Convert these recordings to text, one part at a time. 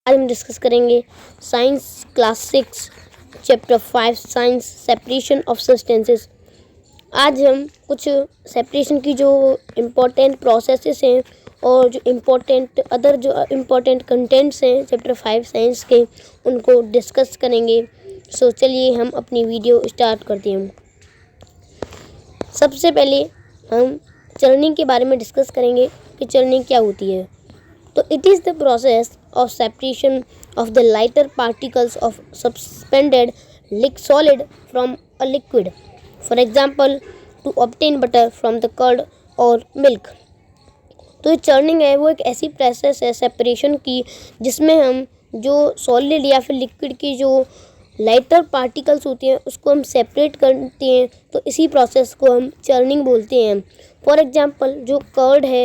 आज हम डिस्कस करेंगे science class 6 chapter 5 science separation of substances. आज हम कुछ सेपरेशन की जो इम्पोर्टेंट प्रोसेसेस हैं और जो इम्पोर्टेंट कंटेंट्स हैं चैप्टर 5 साइंस के, उनको डिस्कस करेंगे। सो चलिए हम अपनी वीडियो स्टार्ट करते हैं। सबसे पहले हम चर्निंग के बारे में डिस्कस करेंगे कि चर्निंग क्या होती है। तो it is the process of separation of the lighter particles of suspended solid from a liquid, for example to obtain butter from the curd or milk। तो ये चर्निंग है वो एक ऐसी प्रोसेस है सेपरेशन की जिसमें हम जो सॉलिड या फिर लिक्विड की जो लाइटर पार्टिकल्स होती हैं उसको हम सेपरेट करते हैं, तो इसी प्रोसेस को हम चर्निंग बोलते हैं। फॉर एग्जांपल जो कर्ड है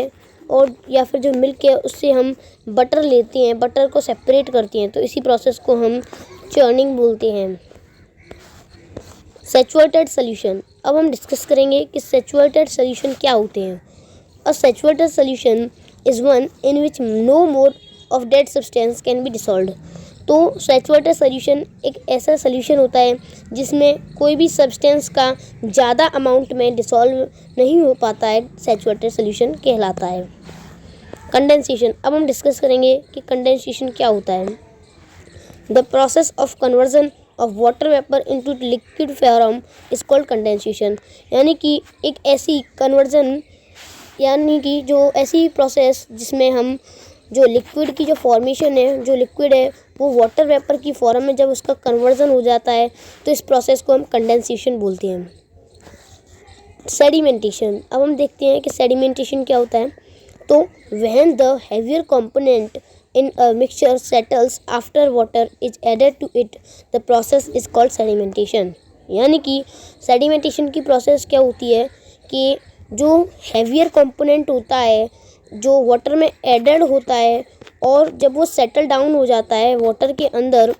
और या फिर जो मिल्क है उससे हम बटर लेते हैं, बटर को सेपरेट करते हैं, तो इसी प्रोसेस को हम चर्निंग बोलते हैं। सैचुरेटेड सॉल्यूशन, अब हम डिस्कस करेंगे कि सैचुरेटेड सॉल्यूशन क्या होते हैं। A saturated solution is one in which no more of that substance can be dissolved. तो सैचुरेटेड सॉल्यूशन एक ऐसा सॉल्यूशन होता है जिसमें कोई भी सब्सटेंस का ज़्यादा अमाउंट में डिसॉल्व नहीं हो पाता है, सैचुरेटेड सॉल्यूशन कहलाता है। कंडेंसेशन, अब हम डिस्कस करेंगे कि कंडेंसेशन क्या होता है। The process of conversion of water vapour into liquid form is called condensation. यानी कि एक ऐसी कन्वर्जन यानी कि जो ऐसी प्रोसेस जिसमें हम जो लिक्विड की जो फॉर्मेशन है, जो लिक्विड है वो वाटर वेपर की फॉर्म में जब उसका कन्वर्जन हो जाता है तो इस प्रोसेस को हम कंडेंसेशन बोलते हैं। सेडिमेंटेशन, अब हम देखते हैं कि सेडिमेंटेशन क्या होता है। तो when the heavier component in a mixture settles after water is added to it, the process is called sedimentation। यानी कि सेडिमेंटेशन की प्रोसेस क्या होती है कि जो हेवियर कंपोनेंट होता है जो वाटर में एडेड होता है और जब वो सेटल डाउन हो जाता है वाटर के अंदर,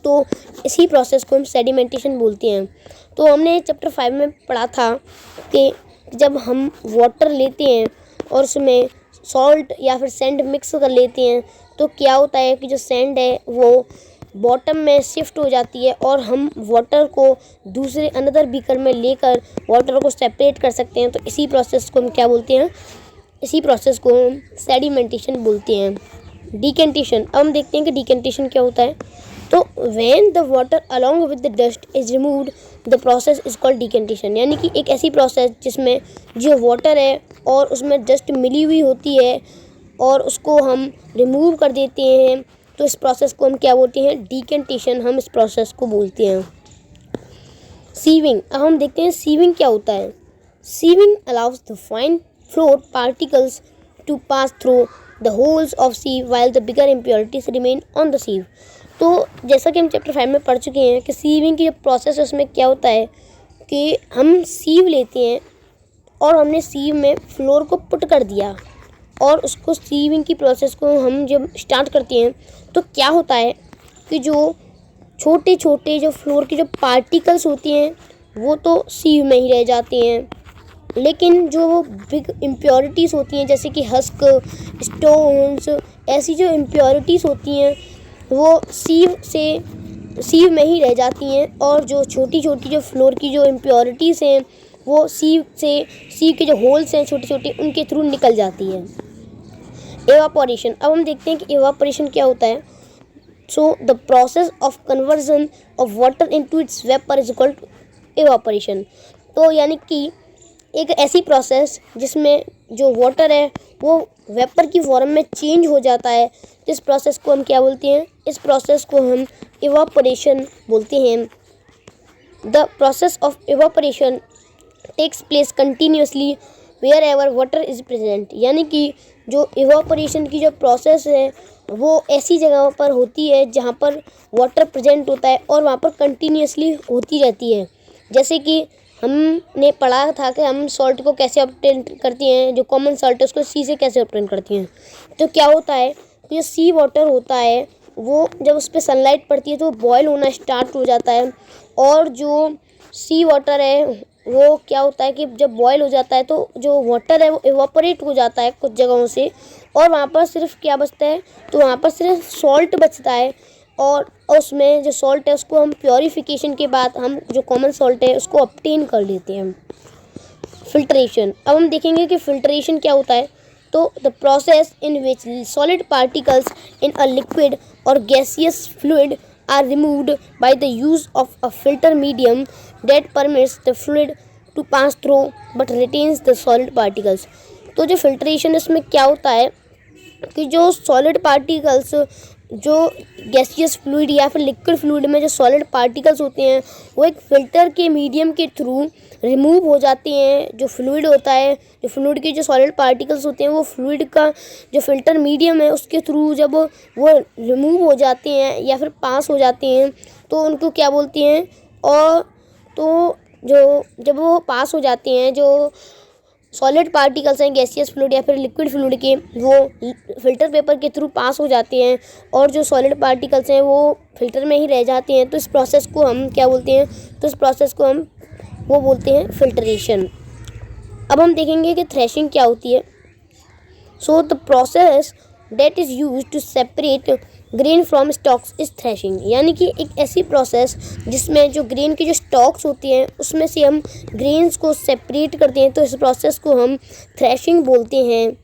तो इसी प्रोसेस को हम सेडिमेंटेशन बोलते हैं। तो हमने चैप्टर 5 में पढ़ा था कि जब हम वाटर लेते हैं और उसमें सॉल्ट या फिर सैंड मिक्स कर लेते हैं तो क्या होता है कि जो सैंड है वो बॉटम में शिफ्ट हो जाती है और हम वाटर को दूसरे अनदर बीकर में लेकर वाटर को सेपरेट कर सकते हैं। तो इसी प्रोसेस को हम क्या बोलते हैं, इसी प्रोसेस को हम सेडिमेंटेशन बोलते हैं। डिकेंटेशन, अब हम देखते हैं कि डिकेंटेशन क्या होता है। तो when the water along with the dust is removed the process is called decantation. यानी कि एक ऐसी प्रोसेस जिसमें जो वाटर है और उसमें डस्ट मिली हुई होती है और उसको हम रिमूव कर देते हैं, तो इस प्रोसेस को हम क्या बोलते हैं, डिकेंटेशन हम इस प्रोसेस को बोलते हैं। सीविंग, अब हम देखते हैं सीविंग क्या होता है। Sieving allows the fine float particles to pass through the holes of sieve while the bigger impurities remain on the sieve. तो जैसा कि हम चैप्टर 5 में पढ़ चुके हैं कि सीविंग की जो प्रोसेस है उसमें क्या होता है कि हम सीव लेते हैं और हमने सीव में फ्लोर को पुट कर दिया और उसको सीविंग की प्रोसेस को हम जब स्टार्ट करते हैं तो क्या होता है कि जो छोटे छोटे जो फ्लोर की जो पार्टिकल्स होती हैं वो तो सीव में ही रह जाते हैं, लेकिन जो वो बिग इम्प्योरिटीज़ होती हैं जैसे कि हस्क, स्टोन्स, ऐसी जो इम्प्योरिटीज़ होती हैं वो सीव में ही रह जाती हैं और जो छोटी छोटी जो फ्लोर की जो इम्प्योरिटीज़ हैं वो सीव के जो होल्स हैं छोटे छोटे उनके थ्रू निकल जाती है। एवापोरेशन, अब हम देखते हैं कि एवापोरेशन क्या होता है। So the process of conversion of water into its vapour is equal to evaporation. तो यानी कि एक ऐसी प्रोसेस जिसमें जो वाटर है वो वेपर की फॉर्म में चेंज हो जाता है, तो इस प्रोसेस को हम क्या बोलते हैं, इस प्रोसेस को हम एवापोरेशन बोलते हैं। The process of evaporation takes place continuously wherever water is present. यानी कि जो एवापोरेशन की जो प्रोसेस है वो ऐसी जगह पर होती है जहाँ पर वाटर प्रेजेंट होता है और वहाँ पर कंटिन्यूसली होती रहती है। जैसे कि हमने पढ़ा था कि हम सॉल्ट को कैसे ऑब्टेन करती हैं, जो कॉमन सॉल्ट है उसको सी से कैसे ऑब्टेन करती हैं। तो क्या होता है कि जो सी वाटर होता है वो जब उस पर सनलाइट पड़ती है तो बॉयल होना स्टार्ट हो जाता है और जो सी वाटर है वो क्या होता है कि जब बॉयल हो जाता है तो जो वाटर है वो इवापोरेट हो जाता है कुछ जगहों से, और वहाँ पर सिर्फ क्या बचता है, तो वहाँ पर सिर्फ सॉल्ट बचता है। और उसमें जो सॉल्ट है उसको हम प्योरीफिकेशन के बाद हम जो कॉमन सॉल्ट है उसको ऑब्टेन कर लेते हैं। फिल्ट्रेशन, अब हम देखेंगे कि फिल्ट्रेशन क्या होता है। तो the process in which solid particles in a liquid or gaseous fluid are removed by the use of a filter medium that permits the fluid to pass through but retains the solid particles. तो जो filtration इसमें क्या होता है कि जो solid particles, जो gaseous fluid या फिर लिक्विड फ्लूइड में जो सॉलिड पार्टिकल्स होते हैं वो एक फ़िल्टर के मीडियम के थ्रू रिमूव हो जाते हैं। जो फ्लूइड होता है, जो फ्लूइड के जो सॉलिड पार्टिकल्स होते हैं वो फ्लूइड का जो फ़िल्टर मीडियम है उसके थ्रू जब वो रिमूव हो जाते हैं या फिर पास हो जाते हैं तो उनको क्या बोलते हैं। और तो जो जब वो पास हो जाते हैं, जो सॉलिड पार्टिकल्स हैं गैसियस फ्लूइड या फिर लिक्विड फ्लूइड के, वो फिल्टर पेपर के थ्रू पास हो जाते हैं और जो सॉलिड पार्टिकल्स हैं वो फिल्टर में ही रह जाते हैं। तो इस प्रोसेस को हम क्या बोलते हैं, तो इस प्रोसेस को हम वो बोलते हैं फिल्ट्रेशन। अब हम देखेंगे कि थ्रेशिंग क्या होती है। So the process that is use to separate grain from stalks is threshing, यानी कि एक ऐसी प्रोसेस जिसमें जो ग्रेन की जो स्टॉक्स होती हैं उसमें से हम ग्रेन्स को सेपरेट करते हैं, तो इस प्रोसेस को हम थ्रेशिंग बोलते हैं।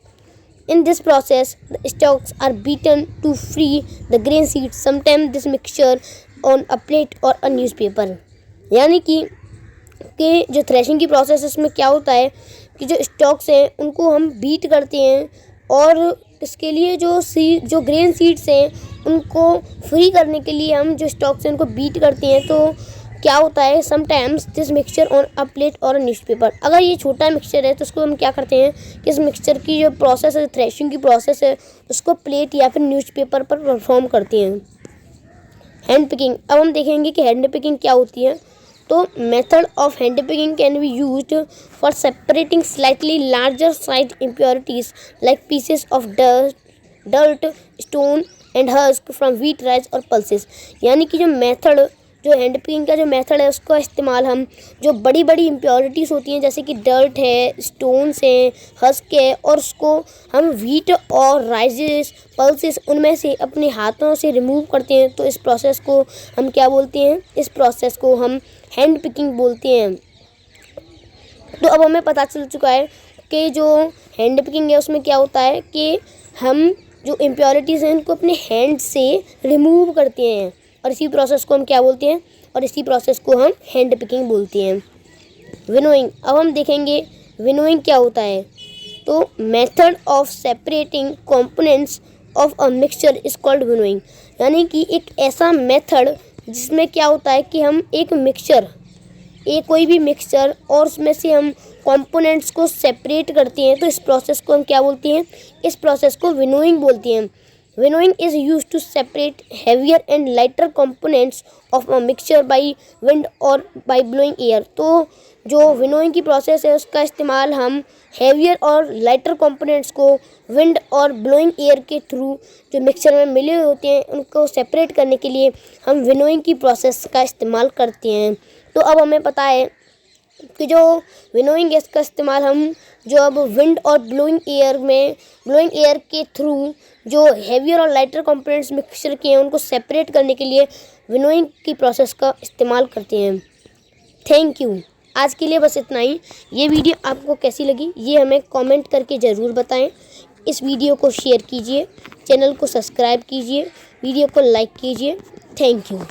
In this process the stalks are beaten to free the grain seeds, sometime this mixture on a plate और अ न्यूज़पेपर। यानी कि जो थ्रेशिंग की प्रोसेस है उसमें क्या होता है कि जो स्टॉक्स हैं उनको हम बीट करते हैं और इसके लिए जो ग्रेन सीड्स हैं उनको फ्री करने के लिए हम जो स्टॉक्स हैं उनको बीट करते हैं। तो क्या होता है, sometimes this mixture on a plate और अ न्यूज़पेपर। अगर ये छोटा मिक्सचर है तो उसको हम क्या करते हैं कि इस मिक्सचर की जो प्रोसेस है, थ्रेशिंग की प्रोसेस है, उसको प्लेट या फिर न्यूज़पेपर पर परफॉर्म करते हैं। हैंड पिकिंग, अब हम देखेंगे कि हैंड पिकिंग क्या होती है। तो method of hand picking can be used for separating slightly larger size impurities like pieces of dirt, stone and husk from wheat, rice और पल्सेस। यानी कि जो हैंड पिकिंग का जो मेथड है उसका इस्तेमाल हम जो बड़ी बड़ी इम्प्योरिटीज़ होती हैं जैसे कि डर्ट है, स्टोन्स हैं, हस्क है, और उसको हम व्हीट और राइसेस, पल्सेस उनमें से अपने हाथों से रिमूव करते हैं। तो इस प्रोसेस को हम क्या बोलते हैं, इस प्रोसेस को हम हैंड पिकिंग बोलते हैं। तो अब हमें पता चल चुका है कि जो हैंड पिकिंग है उसमें क्या होता है कि हम जो इम्प्योरिटीज़ हैं उनको अपने हैंड से रिमूव करते हैं, और इसी प्रोसेस को हम क्या बोलते हैं, और इसी प्रोसेस को हम हैंड पिकिंग बोलते हैं। विनोइंग, अब हम देखेंगे विनोइंग क्या होता है। तो method of separating components of a mixture is called winnowing. यानी कि एक ऐसा मेथड जिसमें क्या होता है कि हम कोई भी मिक्सचर और उसमें से हम कंपोनेंट्स को सेपरेट करते हैं। तो इस प्रोसेस को हम क्या बोलते हैं, इस प्रोसेस को विनोइंग बोलते हैं। Winnowing is used to separate heavier and lighter components of a mixture by wind or by blowing air। तो जो विनोइंग की प्रोसेस है उसका इस्तेमाल हम हेवियर और लाइटर कंपोनेंट्स को विंड और ब्लोइंग एयर के थ्रू जो मिक्सचर में मिले हुए होते हैं उनको सेपरेट करने के लिए हम विनोइंग की प्रोसेस का इस्तेमाल करते हैं। तो अब हमें पता है कि जो विनोइंग गैस का इस्तेमाल हम जो अब विंड और ब्लोइंग एयर के थ्रू जो heavier or lighter components mixture के हैं उनको सेपरेट करने के लिए विनोइंग की प्रोसेस का इस्तेमाल करते हैं। Thank you. आज के लिए बस इतना ही। ये वीडियो आपको कैसी लगी ये हमें कमेंट करके ज़रूर बताएं। इस वीडियो को शेयर कीजिए, चैनल को सब्सक्राइब कीजिए, वीडियो को लाइक कीजिए। Thank you.